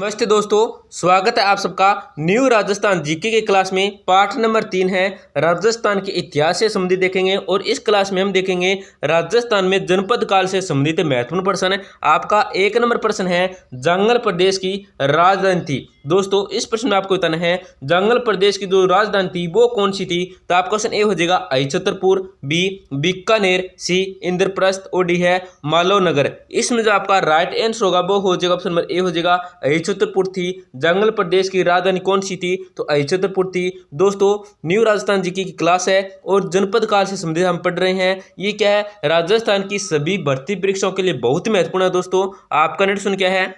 नमस्ते दोस्तों, स्वागत है आप सबका न्यू राजस्थान जीके के क्लास में। पाठ नंबर 3 है राजस्थान के इतिहास से संबंधित देखेंगे और इस क्लास में हम देखेंगे राजस्थान में जनपद काल से संबंधित महत्वपूर्ण प्रश्न। आपका 1 नंबर प्रश्न है जंगल प्रदेश की राजधानी थी। दोस्तों इस प्रश्न में आपको बताना है जंगल प्रदेश की जो राजधानी थी वो कौन सी थी। तो आपका क्वेश्चन ए हो जाएगा आई छतरपुर, बी बीकानेर, सी इंद्रप्रस्थ और डी है मालोनगर। इसमें जो आपका राइट आंसर होगा वो हो जाएगा ऑप्शन नंबर ए हो जाएगा आई छतरपुर थी। जंगल प्रदेश की राजधानी कौन सी थी तो आई छतरपुर थी। दोस्तों न्यू राजस्थान जीके की क्लास है और जनपद काल से संबंधित हम पढ़ रहे हैं। ये क्या है, राजस्थान की सभी भर्ती परीक्षाओं के लिए बहुत ही महत्वपूर्ण है। दोस्तों आपका निर्देशन क्या है,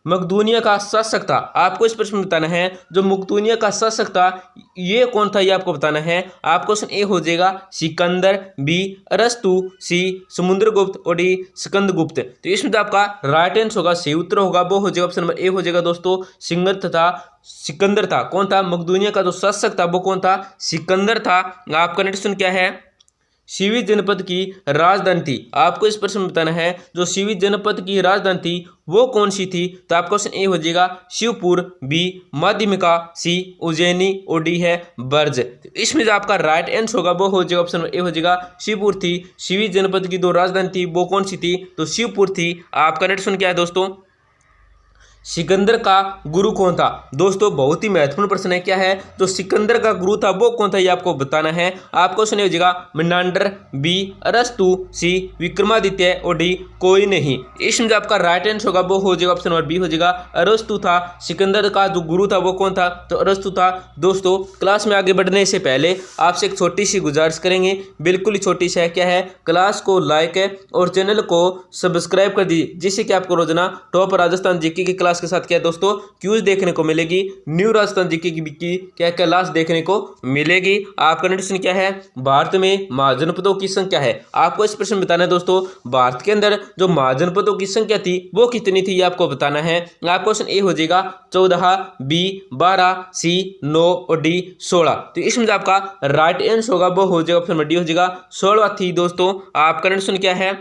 मकदूनिया का शासक था। आपको इस प्रश्न में बताना है जो मकदूनिया का शासक था ये कौन था, ये आपको बताना है। आपको क्वेश्चन ए हो जाएगा सिकंदर, बी अरस्तु, सी समुद्रगुप्त और डी स्कंदगुप्त। तो इसमें तो आपका राइट आंसर होगा, सही उत्तर होगा वो हो जाएगा ऑप्शन नंबर ए हो जाएगा। दोस्तों सिकंदर था। कौन था, मकदूनिया का जो शासक था वो कौन था, सिकंदर था। आपका निर्देशन क्या है, सीवी जनपद की राजधानी थी। आपको इस प्रश्न में बताना है जो सीवी जनपद की राजधानी थी वो कौन सी थी। तो आपका क्वेश्चन ए हो जाएगा शिवपुर, बी माध्यमिका, सी उज्जैनी और डी है बर्ज। तो इसमें जो आपका राइट आंसर होगा वो हो जाएगा ऑप्शन ए हो जाएगा शिवपुर थी। सीवी जनपद की जो राजधानी थी वो कौन सी थी तो शिवपुर थी। आपका निर्देशन क्या है दोस्तों, सिकंदर का गुरु कौन था। दोस्तों बहुत ही महत्वपूर्ण प्रश्न है, क्या है जो सिकंदर का गुरु था वो कौन था ये आपको बताना है। आपको सुनिए हो जाएगा मिनांडर, बी अरस्तु, सी विक्रमादित्य और डी कोई नहीं। इसमें जो आपका राइट आंसर होगा वो हो जाएगा ऑप्शन नंबर बी हो जाएगा अरस्तु था। सिकंदर का जो गुरु था वो कौन था तो अरस्तु था। दोस्तों क्लास में आगे बढ़ने से पहले आपसे एक छोटी सी गुजारिश करेंगे, बिल्कुल ही छोटी सी है, क्या है, क्लास को लाइक है और चैनल को सब्सक्राइब कर दीजिए जिससे कि आपको रोजाना टॉप राजस्थान जीके की क्लास के साथ क्या दोस्तों क्यूज देखने को मिलेगी। न्यू राजस्थान जीके की क्या क्लास देखने को मिलेगी। आपका निर्देशन क्या है, भारत में महाजनपदों की संख्या है। आपको इस प्रश्न में बताना है दोस्तों भारत के अंदर जो महाजनपदों की संख्या थी वो कितनी थी ये आपको बताना है। आपका क्वेश्चन ए हो जाएगा 14, बी 12, सी 9 और डी 16। तो इसमें जो आपका राइट आंसर होगा वो हो जाएगा ऑप्शन नंबर डी हो जाएगा 16 थी। दोस्तों आपका निर्देशन क्या है,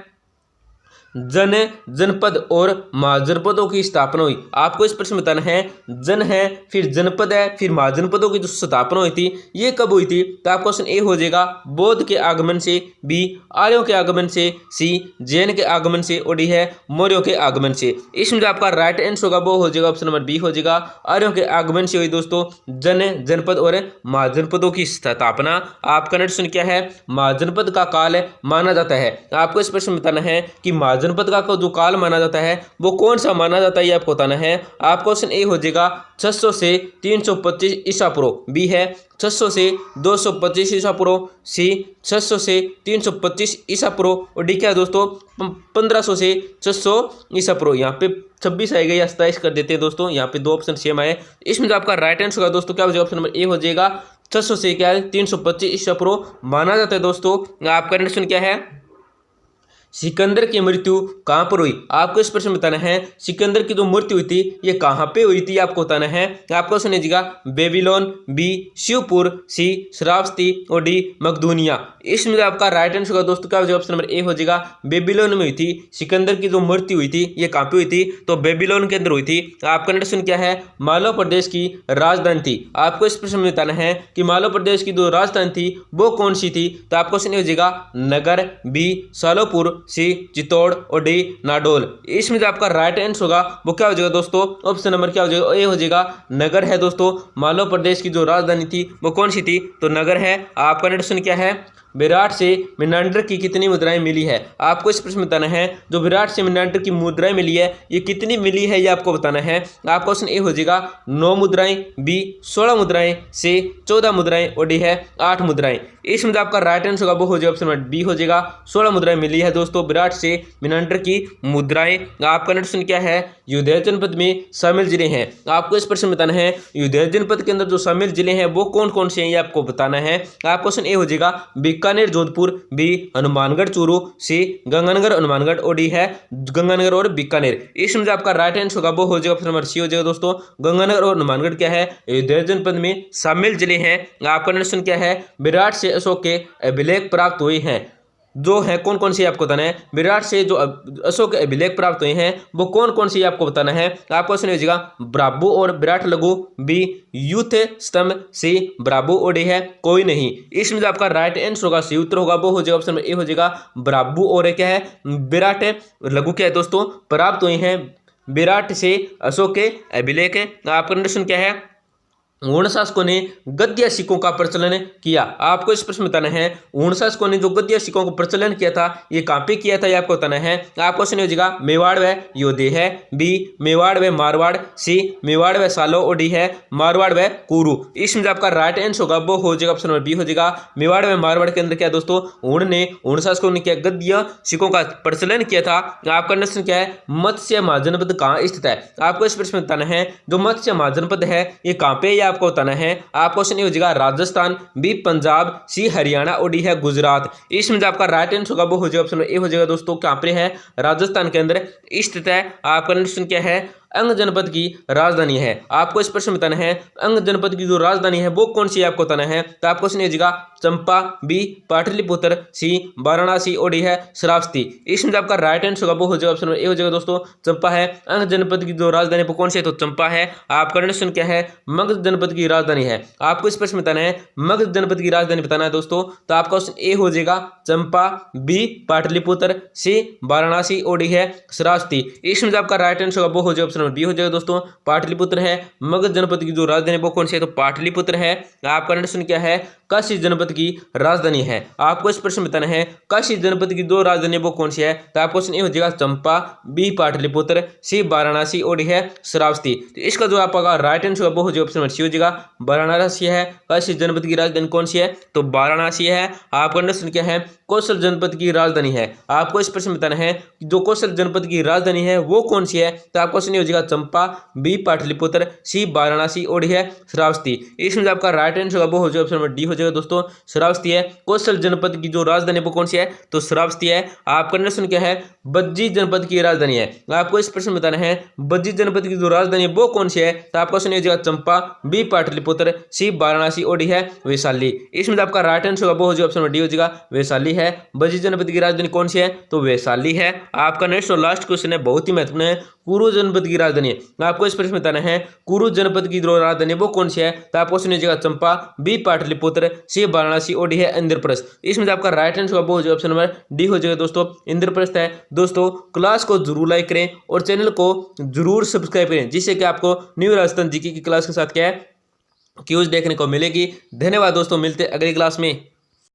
जनपद और महाजनपदों की स्थापना हुई। आपको इस प्रश्न में बताना है जन है फिर जनपद है फिर महाजनपदों की जो स्थापना हुई थी ये कब हुई थी। तो आपका क्वेश्चन ए हो जाएगा बौद्ध के आगमन से, बी आर्यों के आगमन से, सी जैन के आगमन से और डी है मौर्यों के आगमन से। इसमें जो आपका राइट आंसर होगा वो हो जाएगा ऑप्शन नंबर बी हो जाएगा आर्यों के आगमन से हुई। दोस्तों जनपद और महाजनपदों की स्थापना। आपका निर्देशन क्या है, महाजनपद का काल माना जाता है। आपको इस प्रश्न में बताना है कि जनपद का जो काल माना जाता है वो कौन सा माना जाता है ये आपको बताना है। आप क्वेश्चन ए हो जाएगा 600 से 325 ईसा पूर्व, बी है 600 से 225 ईसा पूर्व, सी 600 से 325 ईसा पूर्व और डी क्या है दोस्तों 1500 से 600 ईसा पूर्व। यहाँ पे 26 आएगा या 27 कर देते हैं दोस्तों, यहाँ पे दो ऑप्शन सेम आए। इसमें जो आपका राइट आंसर होगा दोस्तों क्या हो जाएगा, ऑप्शन नंबर ए हो जाएगा 600 से क्या है 325 ईसा पूर्व माना जाता है। दोस्तों आपका निर्देशन क्या है, सिकंदर की मृत्यु कहां पर हुई। आपको इस प्रश्न में बताना है सिकंदर की जो मृत्यु हुई थी ये कहां पे हुई थी आपको बताना है। आपको सुनिएगा बेबीलोन, बी शिवपुर, सी श्रावस्ती और डी मकदूनिया। इसमें आपका राइट आंसर होगा दोस्तों क्या हो जाएगा, ऑप्शन नंबर ए हो जाएगा बेबीलोन में हुई थी। सिकंदर की जो मृत्यु हुई थी ये कहां पे हुई थी तो बेबीलोन के अंदर हुई थी। आपका निर्देशन क्या है, मालवा प्रदेश की राजधानी थी। आपको इस प्रश्न में बताना है कि मालवा प्रदेश की जो राजधानी थी वो कौन सी थी। तो आपको क्वेश्चन हो जाएगा नगर, बी सालोपुर, सी चित्तौड़ और डी नाडोल। इसमें जो आपका राइट आंसर होगा वो क्या हो जाएगा दोस्तों, ऑप्शन नंबर क्या हो जाएगा, ए हो जाएगा नगर है। दोस्तों मालवा प्रदेश की जो राजधानी थी वो कौन सी थी तो नगर है। आपका निर्देशन क्या है, विराट से मिनांडर की कितनी मुद्राएं मिली है। आपको इस प्रश्न में बताना है जो विराट से मिनांडर की मुद्राएं मिली है ये कितनी मिली है ये आपको बताना है। आपका क्वेश्चन ए हो जाएगा 9 मुद्राएं, बी 16 मुद्राएं, सी 14 मुद्राएं और डी है 8 मुद्राएं। इसमें जो आपका राइट आंसर होगा वो हो जाएगा ऑप्शन नंबर बी हो जाएगा 16 मुद्राएं मिली है दोस्तों विराट से मिनांडर की मुद्राएं। आपका निर्देशन क्या है, युद्धेय जनपद में शामिल जिले हैं। आपको इस प्रश्न में बताना है युद्धेय जनपद के अंदर जो शामिल जिले हैं वो कौन कौन से हैं ये आपको बताना है। आपका क्वेश्चन ए हो जाएगा बीकानेर जोधपुर, बी हनुमानगढ़ चूरू, सी गंगानगर हनुमानगढ़ और डी है गंगानगर और बीकानेर। इसमें जो आपका राइट आंसर होगा वो हो जाएगा ऑप्शन नंबर सी हो जाएगा दोस्तों गंगानगर और हनुमानगढ़ क्या है युद्धेय जनपद में शामिल जिले हैं। आपका निर्देशन क्या है, विराट से अशोक के अभिलेख प्राप्त हुए हैं। जो है कौन कौन सी आपको बताना है। विराट से जो अशोक अभिलेख प्राप्त हुए हैं वो कौन कौन सी आपको बताना है। आपको क्वेश्चन हो जाएगा ब्राबू और विराट लघु, बी यूथ स्तंभ, सी ब्राबू और डी है कोई नहीं। इसमें जो आपका राइट आंसर होगा, सही उत्तर होगा वो हो जाएगा ऑप्शन ए हो जाएगा ब्राबू और क्या है विराट लघु क्या है दोस्तों प्राप्त हुए हैं विराट से अशोक के अभिलेख। आपका कंडीशन क्या है, ऊण शासकों ने गद्य सिक्कों का प्रचलन किया। आपको इस प्रश्न में बताना है ऊण शासकों ने जो गद्य सिक्कों का प्रचलन किया था ये कहाँ पे किया था, ये आपको बताना है। आपको क्वेश्चन हो जाएगा मेवाड़ व योधे है, बी मेवाड़ व मारवाड़, सी मेवाड़ व सालो और डी है मारवाड़ व कुरु। इसमें जो आपका राइट आंसर होगा वो हो जाएगा ऑप्शन नंबर बी हो जाएगा मेवाड़ व मारवाड़ के अंदर क्या दोस्तों ऊण शासकों ने क्या गद्य सिक्कों का प्रचलन किया था। आपका क्वेश्चन क्या है मत्स्य महाजनपद कहाँ स्थित है। आपको इस प्रश्न में बताना है जो मत्स्य महाजनपद है ये कहाँ पे आपको बताना है। आप क्वेश्चन हो जाएगा राजस्थान, बी पंजाब, सी हरियाणा और डी है गुजरात। इसमें जो आपका राइट आंसर होगा वो हो जाएगा ऑप्शन ए हो जाएगा दोस्तों कहां पे है राजस्थान के अंदर स्थित है। आपका क्वेश्चन क्या है अंग जनपद की राजधानी है। आपको इस प्रश्न में बताना है अंग जनपद की जो राजधानी है वो कौन सी है आपको बताना है। तो आपको क्वेश्चन हो जाएगा चंपा, बी पाटलिपुत्र, सी वाराणसी और डी है श्रावस्ती। इसमें जो आपका राइट आंसर होगा वो हो जाएगा ऑप्शन ए हो जाएगा दोस्तों चंपा है। अंग जनपद की जो राजधानी वो कौन सी है तो चंपा है। आपका क्वेश्चन क्या है मगध जनपद की राजधानी है। आपको इस प्रश्न में बताना है मगध जनपद की राजधानी बताना है दोस्तों। तो आपका क्वेश्चन ए हो जाएगा चंपा, बी पाटलिपुत्र, सी वाराणसी और डी है श्रावस्ती। इसमें जो आपका राइट आंसर होगा वो हो जाएगा बी हो जाएगा दोस्तों पाटलिपुत्र है। मगध जनपद की जो राजधानी वो कौन सी है तो पाटलिपुत्र है। आपका क्वेश्चन क्या है काशी जनपद की राजधानी है। आपको इस प्रश्न में बताना है काशी जनपद की दो राजधानी वो कौन सी है। तो आपका क्वेश्चन ये हो जाएगा चंपा, बी पाटलिपुत्र, सी वाराणसी और डी है श्रावस्ती। तो इसका जो आपका राइट आंसर वो हो जाएगा ऑप्शन सी हो जाएगा वाराणसी है। काशी जनपद की राजधानी कौन सी है तो वाराणसी है। आपका क्वेश्चन क्या है कौशल जनपद की राजधानी है। आपको इस प्रश्न में बताना है जो कौशल जनपद की राजधानी है वो कौन सी है। तो आपका क्वेश्चन हो जाएगा चंपा, बी पाटलिपुत्र, सी वाराणसी और डी है श्रावस्ती। इसमें जो आपका राइट आंसर होगा वो हो जाएगा ऑप्शन नंबर डी हो जाएगा दोस्तों श्रावस्ती है। कौशल जनपद की जो राजधानी वो कौन सी है तो श्रावस्ती है। आपका क्वेश्चन क्या है बज्जी जनपद की राजधानी है। आपको इस प्रश्न में बताना है बज्जी जनपद की जो राजधानी है वो कौन सी है। तो आपका क्वेश्चन हो जाएगा चंपा, बी पाटलिपुत्र, सी वाराणसी और डी है वैशाली। इसमें जो आपका राइट आंसर होगा वो हो जाएगा ऑप्शन नंबर डी हो जाएगा वैशाली है। बज्जी जनपद की राजधानी कौन सी है तो वैशाली है। आपका नेक्स्ट और लास्ट क्वेश्चन है बहुत ही महत्वपूर्ण है कुरु जनपद की राजधानी है। आपको इस प्रश्न में बताना है कुरु जनपद की जो राजधानी वो कौन सी है। तो आपको क्वेश्चन हो जाएगा चंपा, बी पाटलिपुत्र, सी वाराणसी और डी है इंद्रप्रस्थ। इसमें जो आपका राइट आंसर होगा वो हो जाएगा ऑप्शन नंबर डी हो जाएगा दोस्तों इंद्रप्रस्थ है। दोस्तों क्लास को जरूर लाइक करें और चैनल को जरूर सब्सक्राइब करें जिससे कि आपको न्यू राजस्थान जीके की क्लास के साथ क्या है क्यूज देखने को मिलेगी। धन्यवाद दोस्तों, मिलते अगली क्लास में।